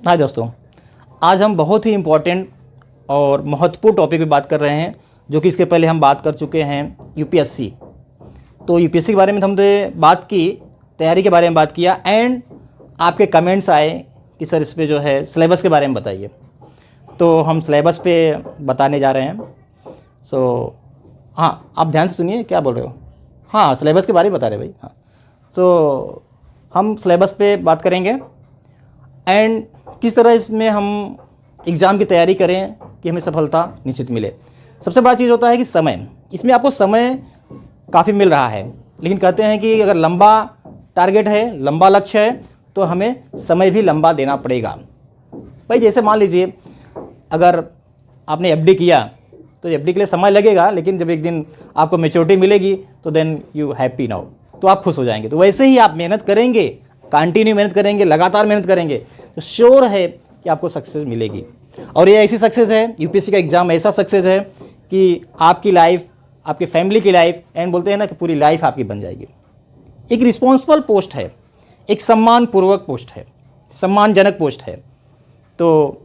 हाँ दोस्तों, आज हम बहुत ही इम्पोर्टेंट और महत्वपूर्ण टॉपिक पे बात कर रहे हैं, जो कि इसके पहले हम बात कर चुके हैं यूपीएससी। तो यूपीएससी के बारे में हमने बात की, तैयारी के बारे में बात किया एंड आपके कमेंट्स आए कि सर इस पे जो है सिलेबस के बारे में बताइए। तो हम सिलेबस पे बताने जा रहे हैं। हाँ, आप ध्यान से सुनिए क्या बोल रहे हो। हाँ, सिलेबस के बारे में बता रहे भाई। हाँ, हम सिलेबस पे बात करेंगे एंड किस तरह इसमें हम एग्ज़ाम की तैयारी करें कि हमें सफलता निश्चित मिले। सबसे बड़ा चीज़ होता है कि समय। इसमें आपको समय काफ़ी मिल रहा है, लेकिन कहते हैं कि अगर लंबा टारगेट है, लंबा लक्ष्य है, तो हमें समय भी लंबा देना पड़ेगा। भाई जैसे मान लीजिए अगर आपने एफडी किया तो एफडी के लिए समय लगेगा, लेकिन जब एक दिन आपको मैच्योरिटी मिलेगी तो देन यू हैप्पी नाउ, तो आप खुश हो जाएंगे। तो वैसे ही आप मेहनत करेंगे, कंटिन्यू मेहनत करेंगे, लगातार मेहनत करेंगे, तो श्योर है कि आपको सक्सेस मिलेगी। और ये ऐसी सक्सेस है, यूपीएससी का एग्ज़ाम ऐसा सक्सेस है कि आपकी लाइफ, आपकी फैमिली की लाइफ एंड बोलते हैं ना कि पूरी लाइफ आपकी बन जाएगी। एक रिस्पॉन्सिबल पोस्ट है, एक सम्मानपूर्वक पोस्ट है, सम्मानजनक पोस्ट है। तो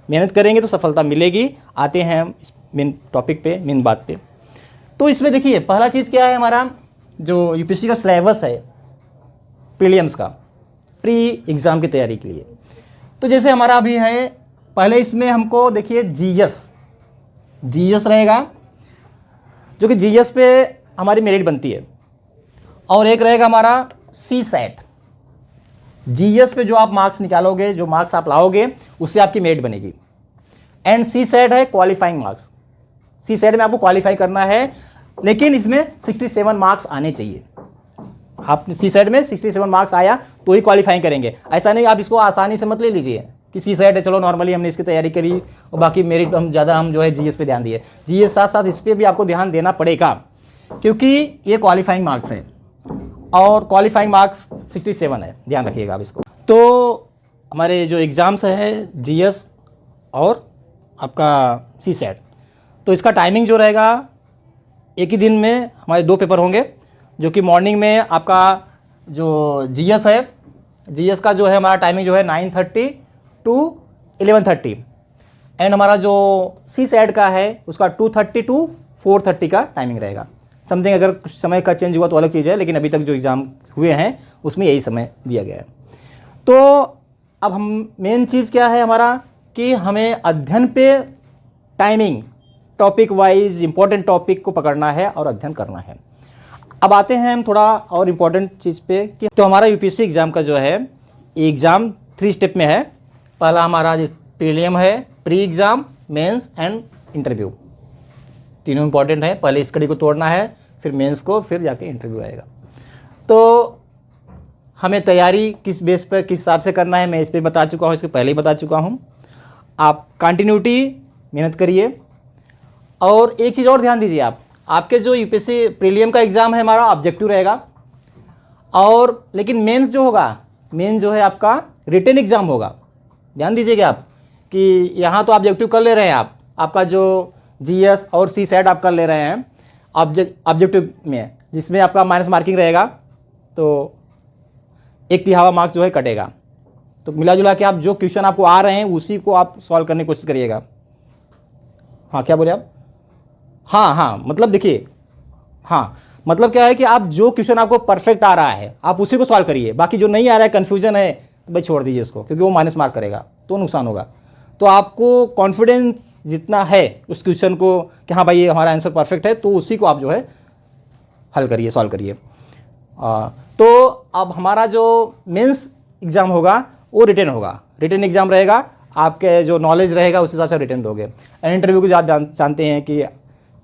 मेहनत करेंगे तो सफलता मिलेगी। आते हैं हम इस मेन टॉपिक पे, मेन बात पे। तो इसमें देखिए पहला चीज़ क्या है, हमारा जो यूपीएससी का सिलेबस है प्रीलिम्स का, प्री एग्ज़ाम की तैयारी के लिए। तो जैसे हमारा अभी है, पहले इसमें हमको देखिए जीएस रहेगा, जो कि जीएस पे हमारी मेरिट बनती है, और एक रहेगा हमारा सी सेट। जीएस पे जो आप मार्क्स निकालोगे, जो मार्क्स आप लाओगे, उससे आपकी मेरिट बनेगी। एंड सी सेट है क्वालिफाइंग मार्क्स। सी सेट में आपको क्वालिफाई करना है, लेकिन इसमें 67 मार्क्स आने चाहिए। आप सी सेट में 67 मार्क्स आया तो ही क्वालिफाई करेंगे। ऐसा नहीं आप इसको आसानी से मत ले लीजिए कि सी सेट है, चलो नॉर्मली हमने इसकी तैयारी करी और बाकी मेरिट हम जो है जीएस पे ध्यान दिए। जीएस साथ साथ इस पर भी आपको ध्यान देना पड़ेगा, क्योंकि ये क्वालिफाइंग मार्क्स है और क्वालिफाइंग मार्क्स 67 है, ध्यान रखिएगा आप इसको। तो हमारे जो एग्ज़ाम्स हैं जीएस और आपका सी सेट, तो इसका टाइमिंग जो रहेगा, एक ही दिन में हमारे 2 पेपर होंगे, जो कि मॉर्निंग में आपका जो जीएस है, जीएस का जो है हमारा टाइमिंग जो है 9:30 टू 11:30 एंड हमारा जो सी सेट का है उसका 2:30 टू 4:30 का टाइमिंग रहेगा। समथिंग अगर कुछ समय का चेंज हुआ तो अलग चीज़ है, लेकिन अभी तक जो एग्ज़ाम हुए हैं उसमें यही समय दिया गया है। तो अब हम मेन चीज़ क्या है हमारा, कि हमें अध्ययन पे timing, topic wise important topic को पकड़ना है और अध्ययन करना है। अब आते हैं हम थोड़ा और इम्पोर्टेंट चीज़ पे कि तो हमारा यूपीएससी एग्ज़ाम का जो है एग्ज़ाम 3 स्टेप में है। पहला हमारा जिस प्रीलिम है, pre exam, mains and interview, तीनों इंपॉर्टेंट है। पहले स्टडी को तोड़ना है, फिर मेंस को, फिर जाके इंटरव्यू आएगा। तो हमें तैयारी किस बेस पर, किस हिसाब से करना है, मैं इस पर बता चुका हूँ, इसके पहले ही बता चुका हूँ। आप कंटिन्यूटी मेहनत करिए। और एक चीज़ और ध्यान दीजिए, आपके जो यूपीएससी प्रीलियम का एग्ज़ाम है हमारा ऑब्जेक्टिव रहेगा, और लेकिन मेंस जो होगा, मेन जो है आपका रिटन एग्ज़ाम होगा। ध्यान दीजिएगा आप कि यहाँ तो ऑब्जेक्टिव कर ले रहे हैं आपका जो जीएस और सी सेट आप कर ले रहे हैं ऑब्जेक्टिव में, जिसमें आपका माइनस मार्किंग रहेगा, तो 1/3 मार्क्स जो है कटेगा। तो मिला जुला के आप जो क्वेश्चन आपको आ रहे हैं उसी को आप सॉल्व करने की कोशिश करिएगा। हाँ, क्या बोले आप? हाँ, मतलब देखिए, हाँ मतलब क्या है कि आप जो क्वेश्चन आपको परफेक्ट आ रहा है आप उसी को सॉल्व करिए। बाकी जो नहीं आ रहा है, कन्फ्यूजन है, तो भाई छोड़ दीजिए उसको, क्योंकि वो माइनस मार्क करेगा तो नुकसान होगा। तो आपको कॉन्फिडेंस जितना है उस क्वेश्चन को कि हाँ भाई ये हमारा आंसर परफेक्ट है, तो उसी को आप जो है हल करिए, सॉल्व करिए। तो अब हमारा जो मेंस एग्ज़ाम होगा वो रिटन होगा, रिटन एग्ज़ाम रहेगा। आपके जो नॉलेज रहेगा उस हिसाब से रिटन दोगे। एंड इंटरव्यू को जो आप जानते हैं कि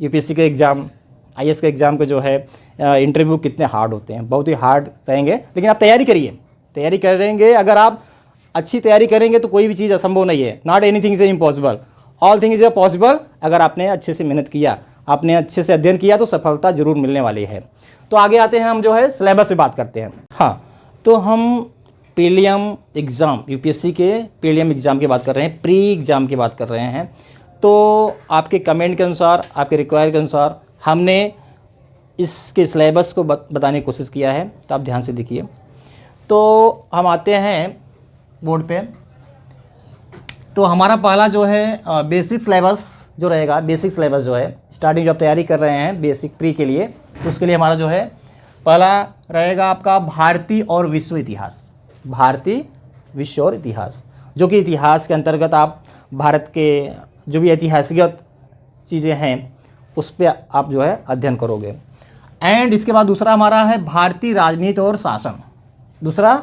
यूपीएससी के एग्ज़ाम, आईएएस के एग्ज़ाम के जो है इंटरव्यू कितने हार्ड होते हैं, बहुत ही हार्ड रहेंगे। लेकिन आप तैयारी करिए, तैयारी करेंगे, अगर आप अच्छी तैयारी करेंगे तो कोई भी चीज़ असंभव नहीं है। Not anything is impossible, all thing is possible. अगर आपने अच्छे से मेहनत किया, आपने अच्छे से अध्ययन किया, तो सफलता जरूर मिलने वाली है। तो आगे आते हैं, हम जो है सिलेबस पे बात करते हैं। हाँ, तो हम प्रीलियम एग्ज़ाम, यूपीएससी के प्रीलियम एग्ज़ाम की बात कर रहे हैं, प्री एग्ज़ाम की बात कर रहे हैं। तो आपके कमेंट के अनुसार, आपके रिक्वायर के अनुसार हमने इसके सिलेबस को बताने की कोशिश किया है, तो आप ध्यान से देखिए। तो हम आते हैं बोर्ड पे। तो हमारा पहला जो है बेसिक सिलेबस जो रहेगा, बेसिक सिलेबस जो है स्टार्टिंग जो आप तैयारी कर रहे हैं बेसिक प्री के लिए, उसके लिए हमारा जो है पहला रहेगा आपका भारतीय और विश्व इतिहास। भारतीय, विश्व और इतिहास, जो कि इतिहास के अंतर्गत आप भारत के जो भी ऐतिहासिक चीज़ें हैं उस पर आप जो है अध्ययन करोगे। एंड इसके बाद दूसरा हमारा है भारतीय राजनीति और शासन। दूसरा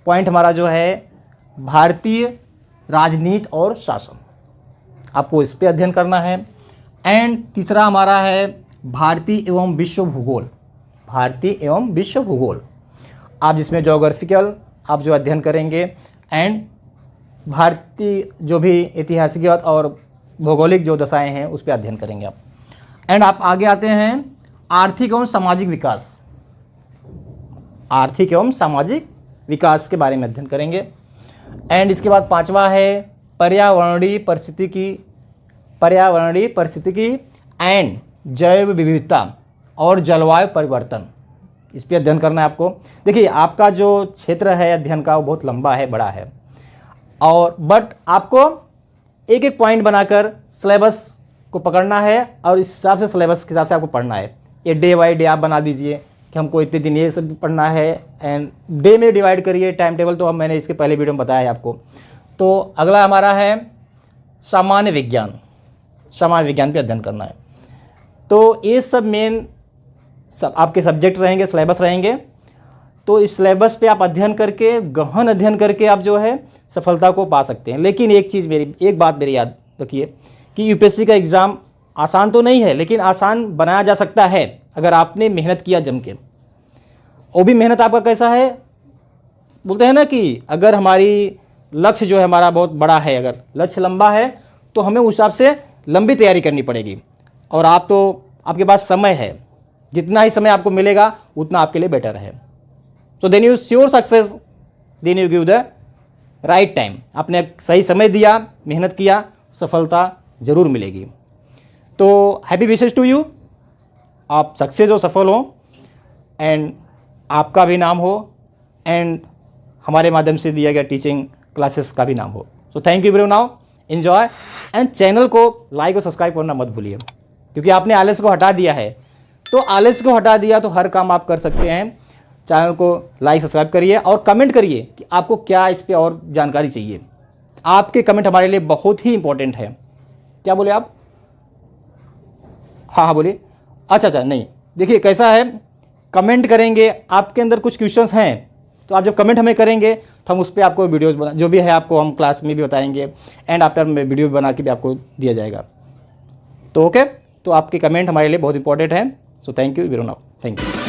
पॉइंट हमारा जो है भारतीय राजनीति और शासन, आपको इस पे अध्ययन करना है। एंड तीसरा हमारा है भारतीय एवं विश्व भूगोल। भारतीय एवं विश्व भूगोल, आप जिसमें ज्योग्राफिकल आप जो अध्ययन करेंगे एंड भारतीय जो भी ऐतिहासिक और भौगोलिक जो दशाएं हैं उस पर अध्ययन करेंगे आप। एंड आप आगे आते हैं आर्थिक एवं सामाजिक विकास। आर्थिक एवं सामाजिक विकास के बारे में अध्ययन करेंगे। एंड इसके बाद पांचवा है पर्यावरणीय पारिस्थितिकी एंड जैव विविधता और जलवायु परिवर्तन, इस पर अध्ययन करना है आपको। देखिए आपका जो क्षेत्र है अध्ययन का वो बहुत लंबा है, बड़ा है, और बट आपको एक एक पॉइंट बनाकर सिलेबस को पकड़ना है और इस हिसाब से सिलेबस के हिसाब से आपको पढ़ना है। ये डे बाई डे आप बना दीजिए कि हमको इतने दिन ये सब पढ़ना है, एंड डे में डिवाइड करिए। टाइम टेबल तो मैंने इसके पहले वीडियो में बताया है आपको। तो अगला हमारा है सामान्य विज्ञान। सामान्य विज्ञान पे अध्ययन करना है। तो ये सब मेन सब आपके सब्जेक्ट रहेंगे, सिलेबस रहेंगे। तो इस सिलेबस पे आप अध्ययन करके, गहन अध्ययन करके आप जो है सफलता को पा सकते हैं। लेकिन एक बात मेरी याद रखिए कि यूपीएससी का एग्ज़ाम आसान तो नहीं है, लेकिन आसान बनाया जा सकता है अगर आपने मेहनत किया जम के। वो भी मेहनत आपका कैसा है, बोलते हैं ना कि अगर हमारी लक्ष्य जो है हमारा बहुत बड़ा है, अगर लक्ष्य लंबा है तो हमें उस हिसाब से लंबी तैयारी करनी पड़ेगी। और आपके पास समय है, जितना ही समय आपको मिलेगा उतना आपके लिए बेटर है। So then you sure success, then you give the right time. आपने सही समय दिया, मेहनत किया, सफलता ज़रूर मिलेगी। तो हैप्पी विशेस टू यू, आप सक्सेस हो, सफल हो, एंड आपका भी नाम हो, एंड हमारे माध्यम से दिया गया टीचिंग क्लासेस का भी नाम हो। So thank you very now, enjoy, and channel को लाइक और सब्सक्राइब करना मत भूलिए, क्योंकि आपने आलस्य को हटा दिया है। तो आलस्य को हटा दिया तो हर काम आप कर सकते हैं। चैनल को लाइक सब्सक्राइब करिए और कमेंट करिए कि आपको क्या इस पर और जानकारी चाहिए। आपके कमेंट हमारे लिए बहुत ही इंपॉर्टेंट है। क्या बोले आप? हाँ बोलिए। अच्छा नहीं, देखिए कैसा है, कमेंट करेंगे, आपके अंदर कुछ क्वेश्चंस हैं तो आप जब कमेंट हमें करेंगे तो हम उस पर आपको वीडियोस बना, जो भी है आपको हम क्लास में भी बताएंगे, एंड आफ्टर में वीडियो बना के भी आपको दिया जाएगा। तो ओके, तो आपके कमेंट हमारे लिए बहुत इंपॉर्टेंट है। So thank you very much, thank you.